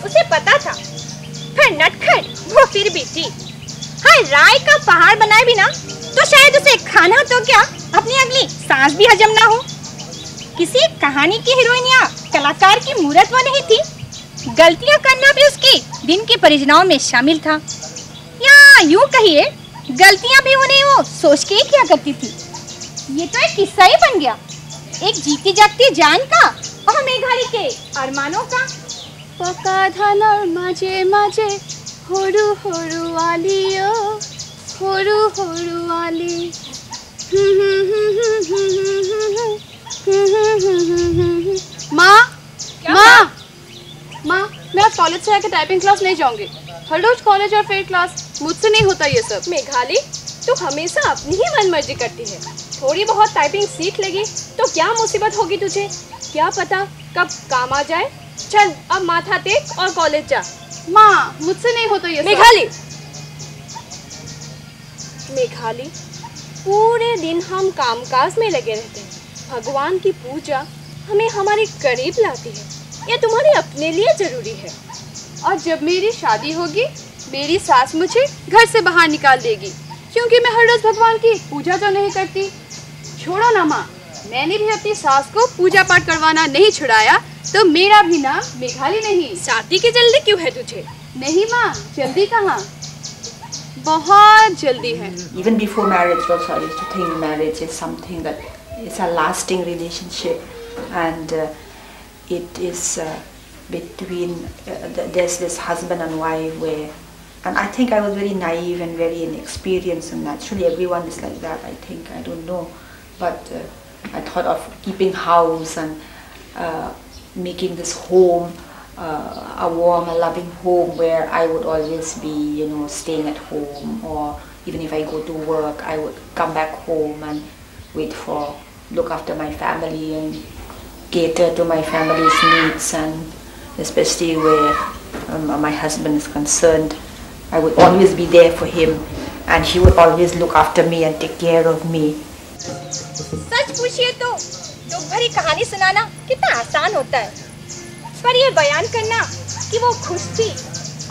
उसे पता था, फिर नटखट वो फिर भी थी। हाँ, राय का पहाड़ बनाए भी ना तो शायद उसे खाना तो क्या अपनी अगली सांस भी हजम ना हो। किसी कहानी की हीरोइन या कलाकार की मूरत वो नहीं थी। गलतियां करना भी उसकी दिन की परियोजनाओं में शामिल था, या यूं कहिए गलतियां भी उन्हें वो सोच के ही किया करती थी। ये तो एक किस्सा ही बन गया, एक जीती जागती जान का और मेघाली के अरमानों का। पका धानर माजे माजे हरु हरु आलियो हरु हरु आली। माँ माँ माँ, मैं आज कॉलेज से आके टाइपिंग क्लास नहीं जाऊंगी। हर रोज कॉलेज और फिर क्लास, मुझसे नहीं होता ये सब। मेघाली, तू हमेशा अपनी ही मनमर्जी करती है। थोड़ी बहुत टाइपिंग सीख लेगी तो क्या मुसीबत होगी तुझे, क्या पता कब काम आ जाए। चल अब माथा टेक और कॉलेज जा। माँ, मुझसे नहीं होता ये सब। मेघाली, पूरे दिन हम कामकाज में लगे रहते हैं। भगवान की पूजा हमें हमारे करीब लाती है, ये तुम्हारे अपने लिए जरूरी है। और जब मेरी शादी होगी, मेरी सास मुझे घर से बाहर निकाल देगी, क्योंकि मैं हर रोज भगवान की पूजा तो नहीं करती। छोड़ो ना माँ, मैंने भी अपनी सास को पूजा पाठ करवाना नहीं छुड़ाया, तो मेरा भी नाम मेघाली नहीं। शादी की जल्दी क्यों है तुझे? नहीं माँ, जल्दी कहाँ, बहुत जल्दी है। Even before marriage also I used to think marriage is something that is a lasting relationship, and it is between there's this husband and wife where, and I think I was very naive and very inexperienced, and naturally everyone is like that, I think, I don't know, but I thought of keeping house and making this home a warm, a loving home where I would always be, you know, staying at home, or even if I go to work, I would come back home and look after my family and cater to my family's needs, and especially where my husband is concerned, I would always be there for him, and he would always look after me and take care of me. सच पूछिए तो दुख भरी कहानी सुनाना कितना आसान होता है, पर ये बयान करना कि वो खुश थी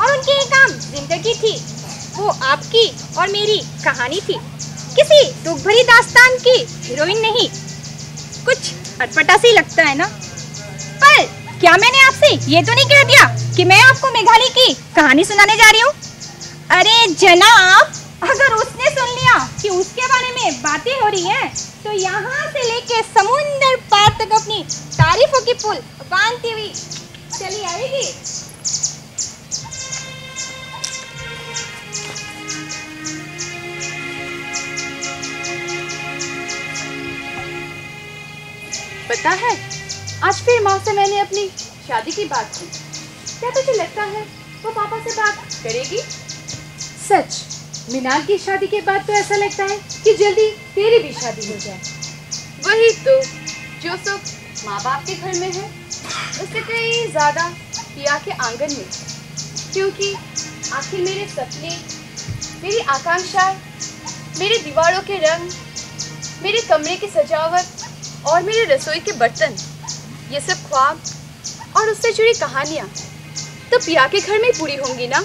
और उनकी एक आम जिंदगी थी, वो आपकी और मेरी कहानी थी, किसी दुख भरी दास्तान की हीरोइन नहीं। कुछ अटपटा सी लगता है ना, पर क्या मैंने आपसे ये तो नहीं कह दिया कि मैं आपको मेघाली की कहानी सुनाने जा रही हूँ? अरे जनाब, अगर उसने सुन लिया कि उसके बारे में बातें हो रही हैं, तो यहाँ से लेके समुंदर पार तक अपनी तारीफों की पुल बांधती हुई चली आएगी। पता है, आज फिर माँ से मैंने अपनी शादी की बात की। क्या तुझे लगता है वो पापा से बात करेगी? सच, मीनाल की शादी के बाद तो ऐसा लगता है कि जल्दी तेरी भी शादी हो जाए। वही तो, जो सुख माँ बाप के घर में है, उससे कहीं ज्यादा पिया के आंगन में, क्योंकि आखिर मेरे सपने, मेरी आकांक्षाएं, मेरी दीवारों के रंग, मेरे कमरे की सजावट और मेरे रसोई के बर्तन, ये सब ख्वाब और उससे जुड़ी कहानियाँ तो पिया के घर में पूरी होंगी ना।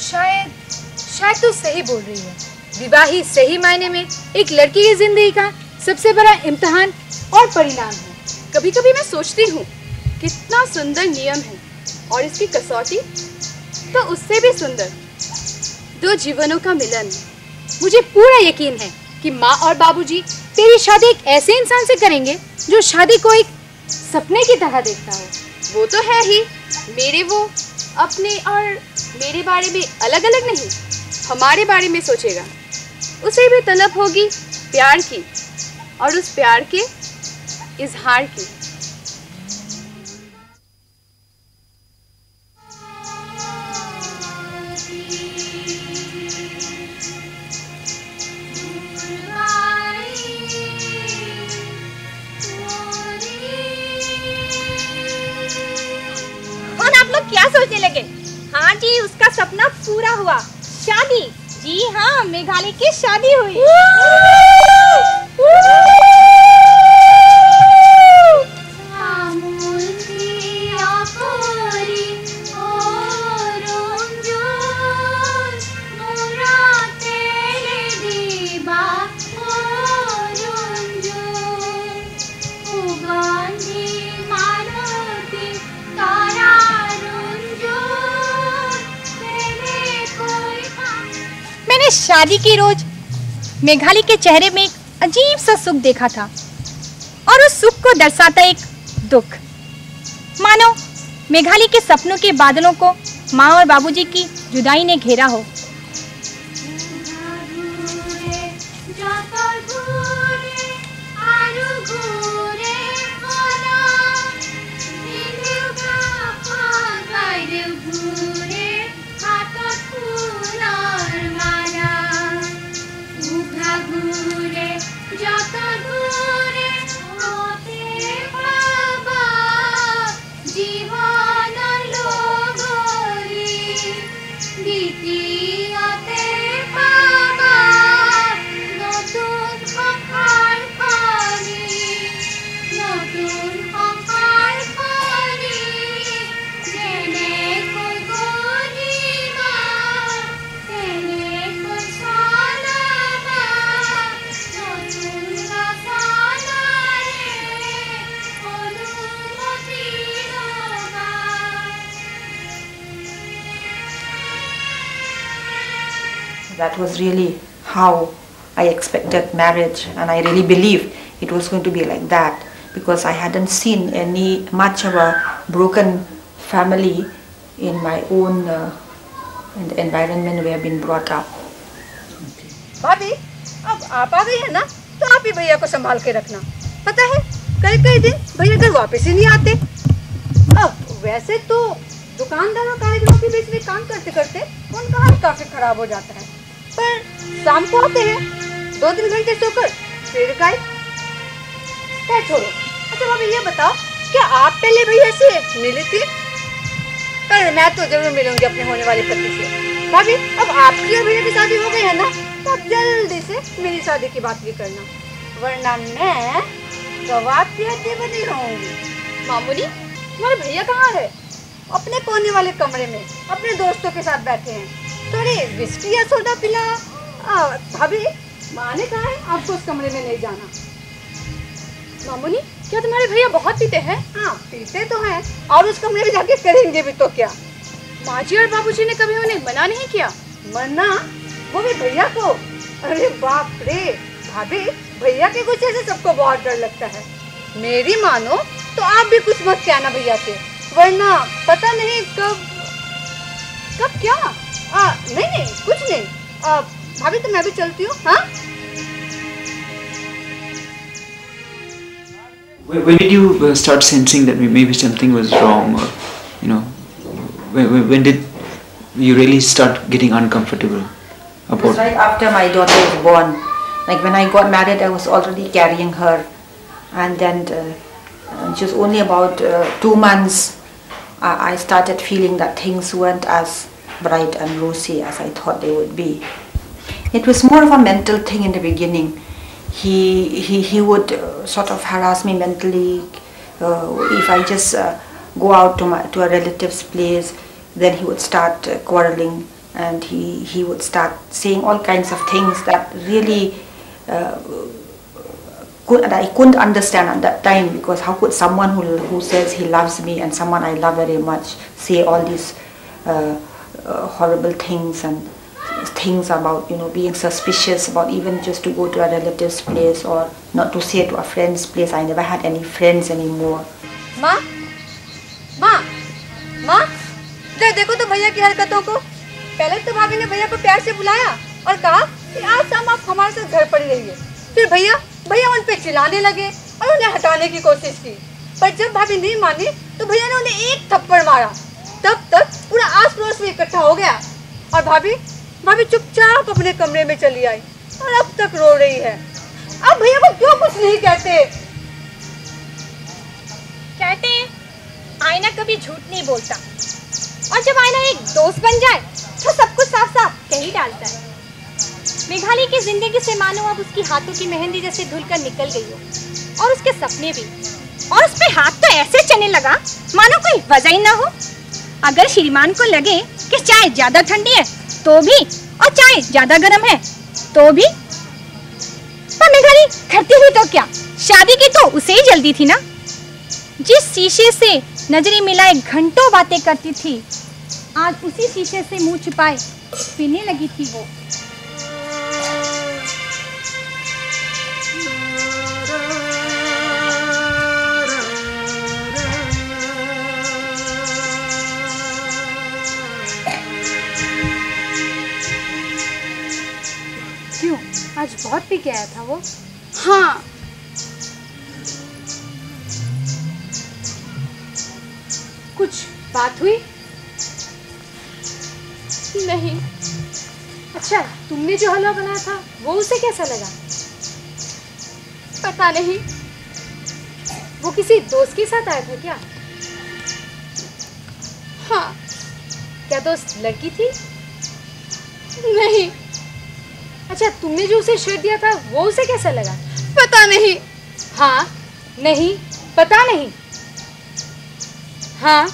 शायद तू सही बोल रही है। विवाह ही सही मायने में एक लड़की की जिंदगी का सबसे बड़ा इम्तिहान और परिणाम है। कभी कभी मैं सोचती हूँ कितना सुंदर नियम है, और इसकी कसौटी तो उससे भी सुंदर, दो जीवनों का मिलन। मुझे पूरा यकीन है कि माँ और बाबूजी तेरी शादी एक ऐसे इंसान से करेंगे जो शादी को एक सपने की तरह देखता हो। वो तो है ही, मेरे वो अपने और मेरे बारे में अलग अलग नहीं, हमारे बारे में सोचेगा। उसे भी तलब होगी प्यार की, और उस प्यार के इजहार की। क्या सोचने लगे? हाँ जी, उसका सपना पूरा हुआ, शादी। जी हाँ, मेघाली की शादी हुई। शादी की रोज मेघाली के चेहरे में एक अजीब सा सुख देखा था और उस सुख को दर्शाता एक दुख, मानो मेघाली के सपनों के बादलों को माँ और बाबूजी की जुदाई ने घेरा हो। That was really how I expected marriage, and I really believed it was going to be like that, because I hadn't seen much of a broken family in my own in the environment where I've been brought up. भाभी, अब आप आ गई है ना, तो आप ही भैया को संभाल के रखना। पता है, कई दिन भैया घर वापस ही नहीं आते। अब वैसे तो दुकानदार और कारीगरों के बीच में काम करते करते उनका हाथ काफी खराब हो जाता है, पर शाम को आते हैं, 2-3 घंटे सोकर फिर गायब। क्या छोड़ो। अच्छा भाभी, ये बताओ, क्या आप पहले भैया से मिली थी? पर मैं तो जरूर मिलूंगी अपने होने वाले पति से। भाभी, अब आपकी और भैया की शादी हो गई है ना, तो अब जल्दी से मेरी शादी की बात भी करना, वरना मैं गवाह बनी रहूंगी। मामूली, तुम्हारे भैया कहाँ है? अपने कोने वाले कमरे में अपने दोस्तों के साथ बैठे हैं। थोड़ी विस्की या सोडा पिला। भाभी, माँ ने कहा है आपको उस कमरे में नहीं जाना। मामूली, क्या तुम्हारे भैया बहुत पीते हैं? हाँ, पीते तो हैं, और उस कमरे में जाके करेंगे भी तो क्या। माँ जी और बाबूजी ने कभी उन्हें मना नहीं किया? मना? वो भी भैया को? अरे बाप रे भाभी, भैया के गुस्से से सबको बहुत डर लगता है। मेरी मानो तो आप भी कुछ मत कहना भैया से, वरना पता नहीं कब क्या। नहीं कुछ नहीं। भाभी, तो मैं भी चलती हूँ। हाँ, When did you start sensing that maybe something was wrong, or when did you really start getting uncomfortable about? It was right after my daughter was born. Like when I got married, I was already carrying her, and then just only about 2 months, I started feeling that things weren't as bright and rosy as I thought they would be. It was more of a mental thing in the beginning. He would sort of harass me mentally. If I just go out to a relative's place, then he would start quarreling, and he would start saying all kinds of things that really I couldn't understand at that time, because how could someone who says he loves me and someone I love very much say all these horrible things, and things about being suspicious about even just to go to a relative's place, or not to say to a friend's place. I never had any friends anymore. माँ, देखो तो भैया की हरकतों को। पहले तो भाभी ने भैया को प्यार से बुलाया और कहा कि आज शाम आप हमारे साथ घर पर रहिए। फिर भैया उन पे चिल्लाने लगे और उन्हें हटाने की कोशिश की, पर जब भाभी नहीं मानी तो भैया ने उन्हें एक थप्पड़ मारा। तब तक पूरा आस पड़ोस में इकट्ठा हो गया, और भाभी चुपचाप अपने कमरे में चली आई और अब तक रो रही है। अब भैया को क्यों कुछ नहीं कहते? कहते हैं आईना कभी झूठ नहीं बोलता, और जब आईना एक दोस्त बन जाए तो सब कुछ साफ साफ कह ही डालता है। मेघाली की जिंदगी से मानो अब उसकी हाथों की मेहंदी जैसे धुल कर निकल गई हो, और उसके सपने भी, और उस पे हाथ तो ऐसे चलने लगा मानो कोई वजह ही ना हो। अगर श्रीमान को लगे कि चाय ज्यादा ठंडी है तो भी, और चाय ज्यादा गर्म है तो भी, पर मेघाली करती हुई तो क्या, शादी की तो उसे ही जल्दी थी ना। जिस शीशे से नजरें मिलाए घंटों बातें करती थी, आज उसी शीशे से मुंह छुपाए पीने लगी थी वो। आज बहुत पी के आया था वो। हाँ, कुछ बात हुई? नहीं। अच्छा, तुमने जो हलवा बनाया था वो उसे कैसा लगा? पता नहीं। वो किसी दोस्त के साथ आया था क्या? हाँ। क्या दोस्त लड़की थी? नहीं। अच्छा, तुमने जो उसे शर्ट दिया था वो उसे कैसा लगा? पता नहीं। हाँ, नहीं, पता नहीं। हाँ,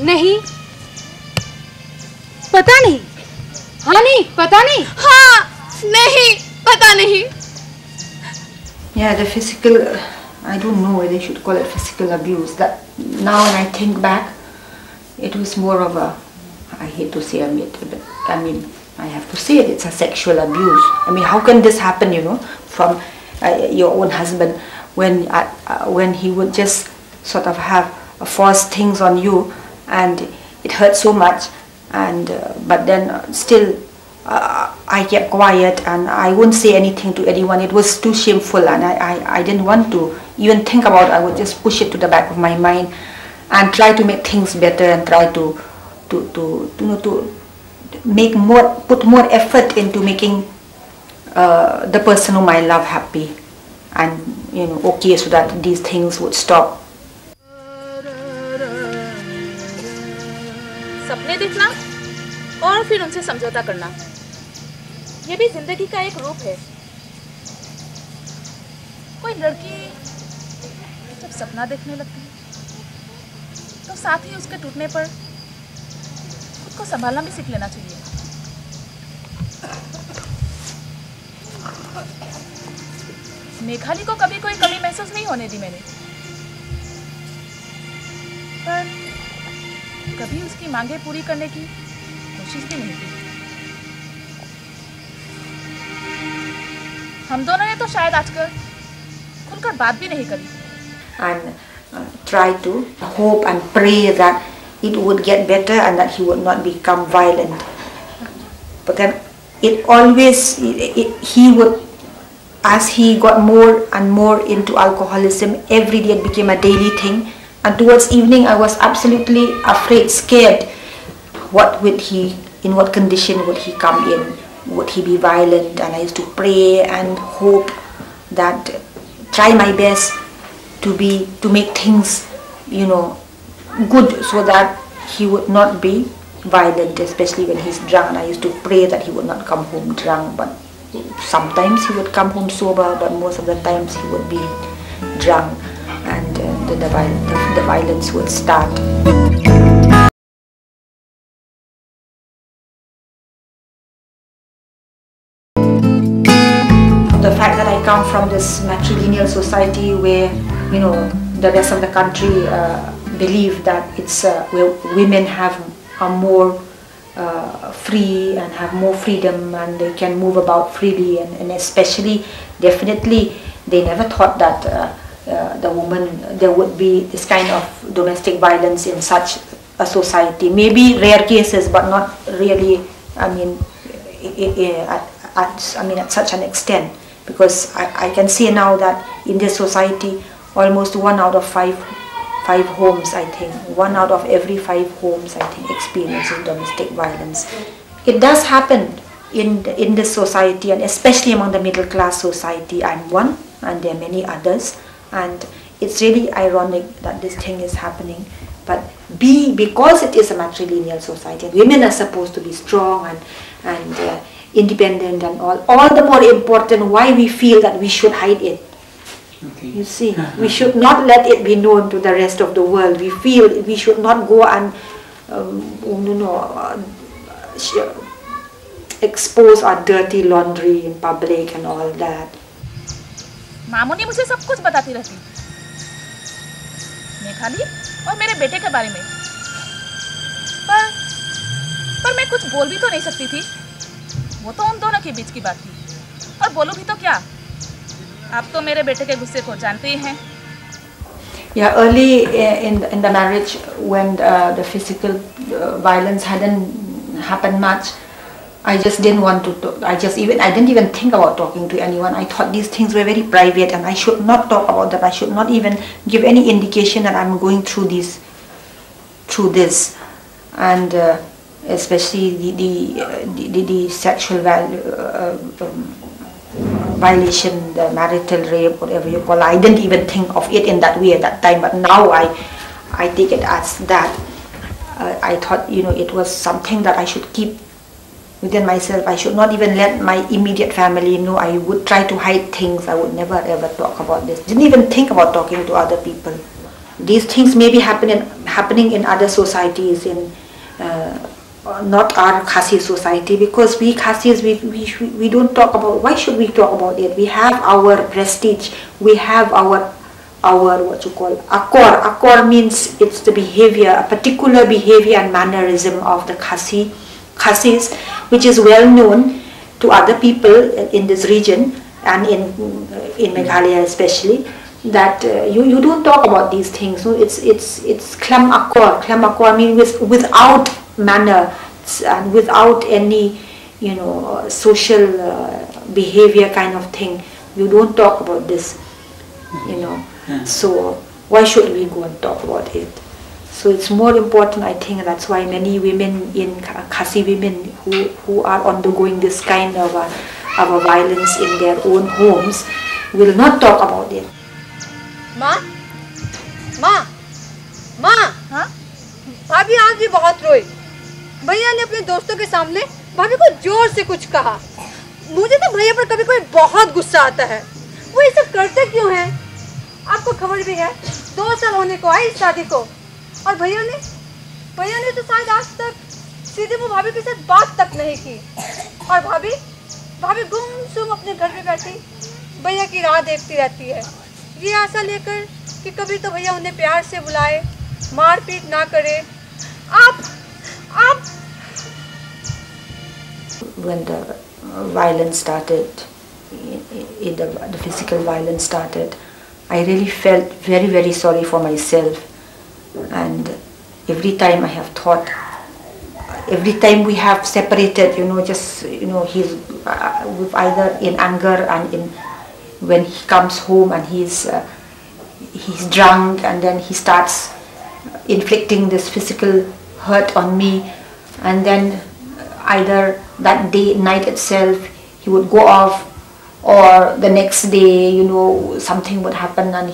नहीं, पता नहीं। हाँ, नहीं, पता नहीं। हाँ, नहीं, पता नहीं। Yeah, the physical, I don't know whether you should call it physical abuse. That now when I think back, it was more of a, I hate to say it, but I mean, I have to say it, it's a sexual abuse. I mean, how can this happen, you know, from your own husband when he would just sort of have force things on you, and it hurt so much, and but then still I kept quiet and I wouldn't say anything to anyone. It was too shameful, and I didn't want to even think about it. I would just push it to the back of my mind and try to make things better and try to make more, put more effort into making the person whom I love happy, and you know, okay, so that these things would stop. सपने देखना और फिर उनसे समझौता करना, ये भी जिंदगी का एक रूप है। कोई लड़की जब सपना देखने लगती है तो साथ ही उसके टूटने पर खुद को संभालना भी सीख लेना चाहिए। मेघाली को कभी कोई कमी महसूस नहीं होने दी मैंने, पर कभी उसकी मांगे पूरी करने की कोशिश भी नहीं की। हम दोनों ने तो शायद आजकल खुलकर बात भी नहीं करी। And try to hope and pray that it would get better and that he would not become violent. But then it always, he would, as he got more and more into alcoholism, every day it became a daily thing. And towards evening I was absolutely afraid, scared. What would he, in what condition would he come in? Would he be violent? And I used to pray and hope that, try my best to make things, you know, good, so that he would not be violent, especially when he's drunk. And I used to pray that he would not come home drunk, but sometimes he would come home sober, but most of the times he would be drunk, and the violence would start. The fact that I come from this matrilineal society where, you know, the rest of the country believe that it's where women are more free and have more freedom and they can move about freely, and especially, definitely, they never thought that the woman, there would be this kind of domestic violence in such a society. Maybe rare cases, but not really, I mean, at such an extent. Because I can see now that in this society, almost 1 out of 5 homes, I think, 1 out of every 5 homes, I think, experiences domestic violence. It does happen in this society, and especially among the middle class society. I'm one, and there are many others, and it's really ironic that this thing is happening. But because it is a matrilineal society, and women are supposed to be strong and independent and all the more important why we feel that we should hide it. Okay. You see, we should not let it be known to the rest of the world. We feel we should not go and expose our dirty laundry in public and all that. Mamuni मुझे सब कुछ बताती रहती, मेघाली और मेरे बेटे के बारे में, पर मैं कुछ बोल भी तो नहीं सकती थी। वो तो उन दोनों के बीच की बात थी, और बोलूं भी तो क्या, आप तो मेरे बेटे के गुस्से को जानते ही हैं। Yeah, early in the marriage, when the physical violence hadn't happened much, I just didn't want to talk. I didn't even think about talking to anyone. I thought these things were very private and I should not talk about that. I should not even give any indication that I'm going through this. And especially the sexual violation, the marital rape, whatever you call it. I didn't even think of it in that way at that time, but now I take it as that. I thought, it was something that I should keep within myself. I should not even let my immediate family know. I would try to hide things. I would never ever talk about this. Didn't even think about talking to other people. These things may be happening in other societies, in not our Khasi society, because we Khasis, we don't talk about. Why should we talk about it? We have our prestige. We have our what you call akor. Akor means it's the behavior, a particular behavior and mannerism of the Khasis, which is well known to other people in this region and in Meghalaya especially. That you don't talk about these things. So it's klam akor. Klam akor means without manner and without any social behavior kind of thing. You don't talk about this. So why should we go and talk about it? So it's more important, I think. That's why many women in Khasi women who are undergoing this kind of violence in their own homes will not talk about it. माँ भाभी आज भी बहुत रोई। भैया ने अपने दोस्तों के सामने भाभी को जोर से कुछ कहा। मुझे तो भैया पर कभी कोई बहुत गुस्सा आता है। वो ये सब करते क्यों हैं? आपको खबर भी है, 2 साल होने को आई शादी को, और भैया ने तो शायद आज तक सीधे वो भाभी के साथ बात तक नहीं की। और भाभी गुमसुम अपने घर में बैठी भैया की राह देखती रहती है, ये आशा लेकर कि कभी तो भैया उन्हें प्यार से बुलाए, मारपीट ना करे। आप When the violence started, the physical violence started, I really felt very, very sorry for myself. And every time I have thought, every time we have separated, he's with either in anger and when he comes home and he's drunk, and then he starts inflicting this physical hurt on me, and then either that night itself he would go off, or the next day something would happen and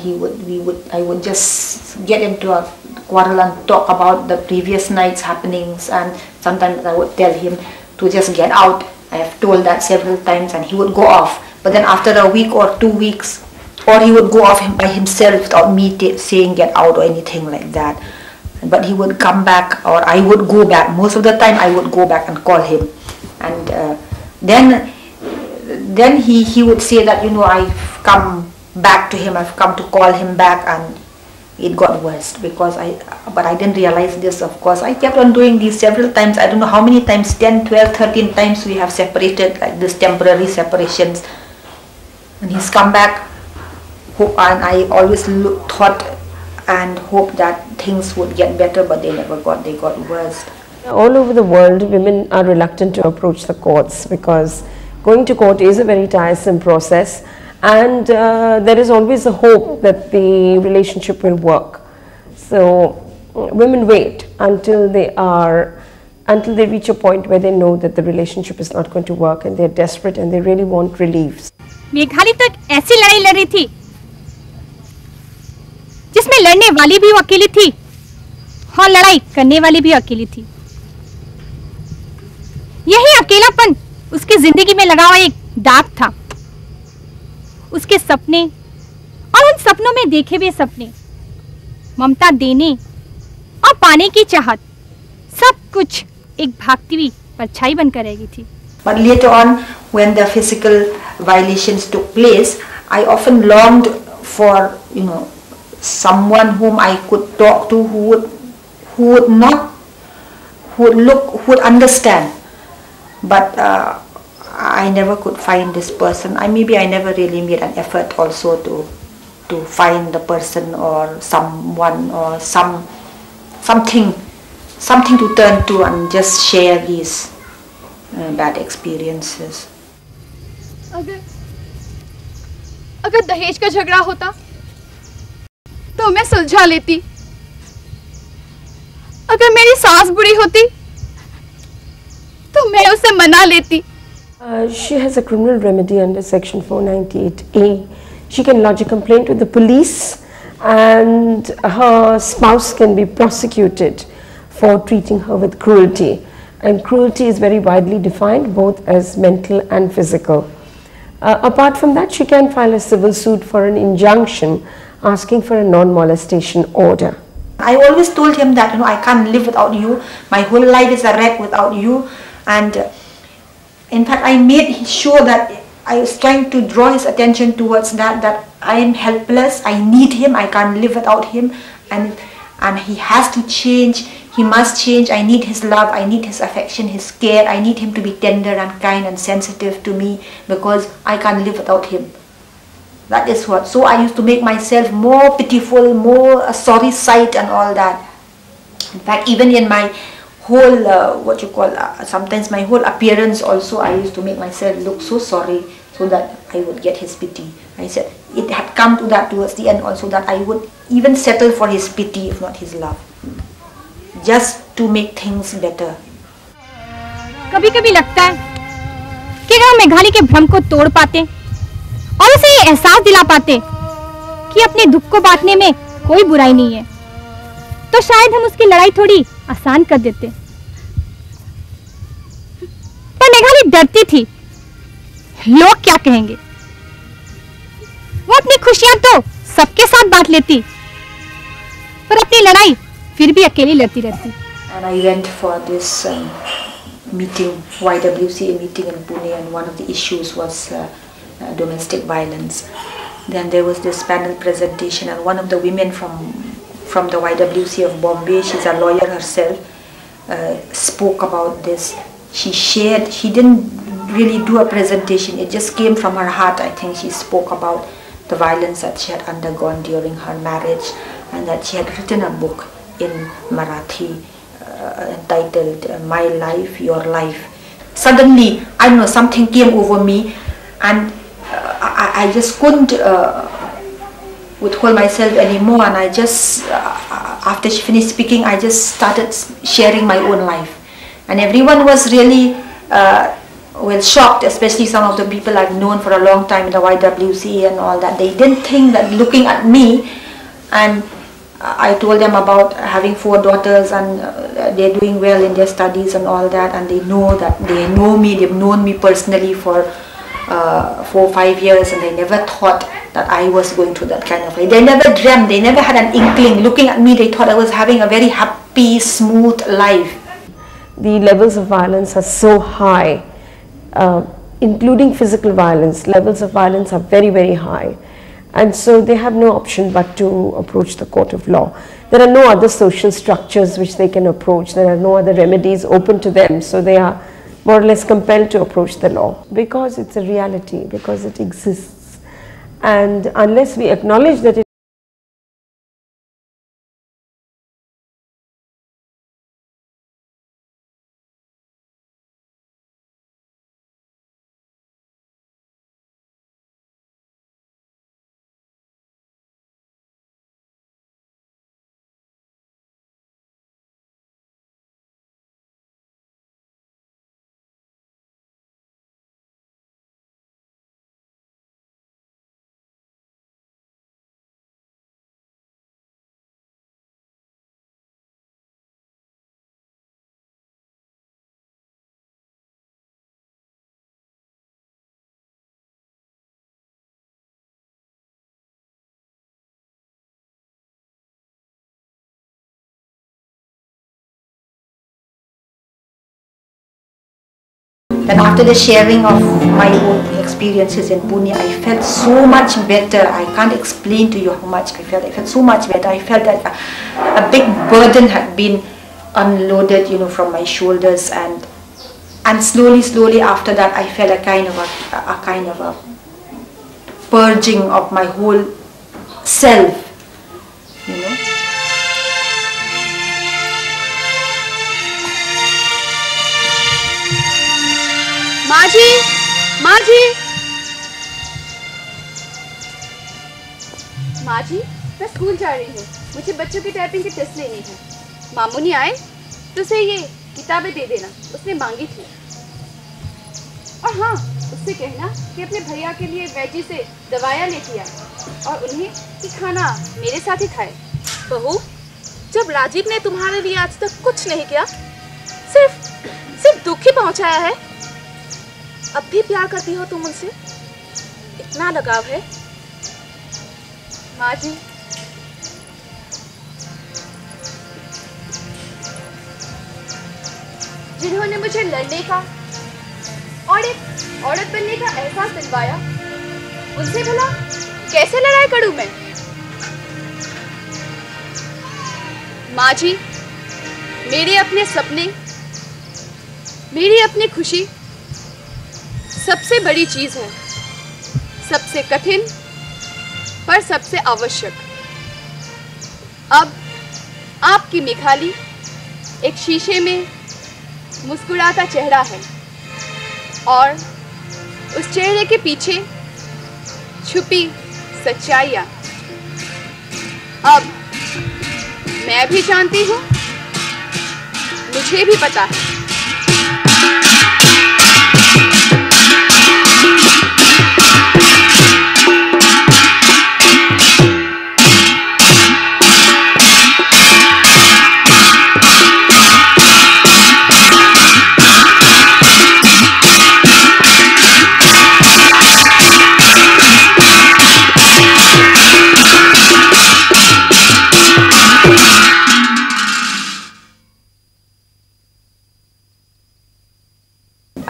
I would just get into a quarrel and talk about the previous night's happenings, and sometimes I would tell him to just get out. I have told that several times, and he would go off. But then after a week or 2 weeks, or he would go off by himself without me saying get out or anything like that. But he would come back, or I would go back. Most of the time I would go back and call him. And then he would say that, I've come back to him, I've come to call him back, and it got worse but I didn't realize this, of course. I kept on doing these several times. I don't know how many times, 10, 12, 13 times we have separated, like this temporary separations. And he's come back, and I always thought and hoped that things would get better, but they never got, they got worse. All over the world, women are reluctant to approach the courts because going to court is a very tiresome process, and there is always a hope that the relationship will work. So women wait until they reach a point where they know that the relationship is not going to work, and they're desperate and they really want relief. Meghali तो एक ऐसी लड़ाई लड़ रही थी जिसमें लड़ने वाली भी वो अकेली थी और लड़ाई करने वाली भी अकेली थी। यही अकेलापन उसकी जिंदगी में लगा हुआ एक दाग था। उसके सपने और उन सपनों में देखे हुए सपने, ममता देने और पाने की चाहत, सब कुछ एक भागती हुई परछाई बनकर रह गई थी। But later on, when the physical violations took place, I often longed for, someone whom I could talk to, who would understand. But I never could find this person. Maybe I never really made an effort also to find the person or someone or something to turn to and just share these bad experiences. अगर दहेज का झगड़ा होता तो मैं सुलझा लेती। अगर मेरी सास बुरी होती तो मैं उसे मना लेती। She has a criminal remedy under section 498A. She can lodge a complaint with the police and her spouse can be prosecuted for treating her with cruelty. And cruelty is very widely defined both as mental and physical. Apart from that, she can file a civil suit for an injunction asking for a non-molestation order. I always told him that, I can't live without you. My whole life is a wreck without you. And in fact, I made sure that I was trying to draw his attention towards that I am helpless. I need him. I can't live without him. And he has to change. He must change. I need his love. I need his affection, his care. I need him to be tender and kind and sensitive to me because I can't live without him. That is what. So I used to make myself more pitiful, more a sorry sight and all that. In fact, even in my whole, sometimes my whole appearance also, I used to make myself look so sorry so that I would get his pity. I said it had come to that towards the end also that I would even settle for his pity if not his love. Just to make things better. कभी-कभी लगता है कि अगर हम मेघाली के भ्रम को तोड़ पाते और उसे ये एहसास दिला पाते कि अपने दुख को बांटने में कोई बुराई नहीं है, तो शायद हम उसकी लड़ाई थोड़ी आसान कर देते। पर मेघाली डरती थी, लोग क्या कहेंगे। वो अपनी खुशियां तो सबके साथ बांट लेती, पर अपनी लड़ाई फिर भी अकेली लड़ती रहती। And I went for this meeting, YWCA meeting in Pune, and one of the issues was domestic violence. Then there was this panel presentation, and one of the women from the YWCA of Bombay, she's a lawyer herself, spoke about this. She shared, she didn't really do a presentation, it just came from her heart. I think she spoke about the violence that she had undergone during her marriage, and that she had written a book in Marathi entitled My Life, Your Life. Suddenly, I don't know, something came over me, and I just couldn't withhold myself anymore, and I just, after she finished speaking, I just started sharing my own life. And everyone was really well shocked, especially some of the people I've known for a long time in the YWCA and all that. They didn't think that looking at me, and I told them about having 4 daughters and they're doing well in their studies and all that, and they know me, they've known me personally for 4 or 5 years, and they never thought that I was going through that kind of life. They never dreamt, they never had an inkling. Looking at me, they thought I was having a very happy, smooth life. The levels of violence are so high, including physical violence. Levels of violence are very, very high. And so they have no option but to approach the court of law. There are no other social structures which they can approach. There are no other remedies open to them. So they are more or less compelled to approach the law because it's a reality, because it exists. And unless we acknowledge that it And after the sharing of my own experiences in Pune, I felt so much better. I can't explain to you how much I felt. I felt so much better. I felt that a big burden had been unloaded, from my shoulders, and slowly after that, I felt a kind of a purging of my whole self, माँ जी, माँ जी, माँ जी, मैं school जा रही हूँ। मुझे बच्चों की टाइपिंग की टेस्ट लेनी है। मामू नहीं आए तो उसे ये किताबें दे देना, उसने मांगी थी। और हाँ, उससे कहना कि अपने भैया के लिए वैजी से दवाइयाँ लेके आए और उन्हें कि खाना मेरे साथ ही खाए। बहू, जब राजीव ने तुम्हारे लिए आज तक कुछ नहीं किया, सिर्फ दुख ही पहुंचाया है, अब भी प्यार करती हो तुम उनसे? इतना लगाव है? माँ जी, जिन्होंने मुझे लड़ने का और एक औरत बनने का एहसास दिलवाया, उनसे भला कैसे लड़ाई करूं मैं? माँ जी, मेरे अपने सपने, मेरी अपनी खुशी सबसे बड़ी चीज है, सबसे कठिन पर सबसे आवश्यक। अब आपकी मिखाली एक शीशे में मुस्कुराता चेहरा है और उस चेहरे के पीछे छुपी सच्चाइयाँ। अब मैं भी जानती हूँ, मुझे भी पता है।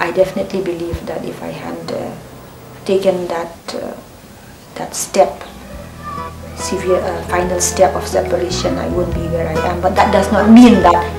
I definitely believe that if I had taken that step, severe final step of separation, I wouldn't be where I am. But that does not mean that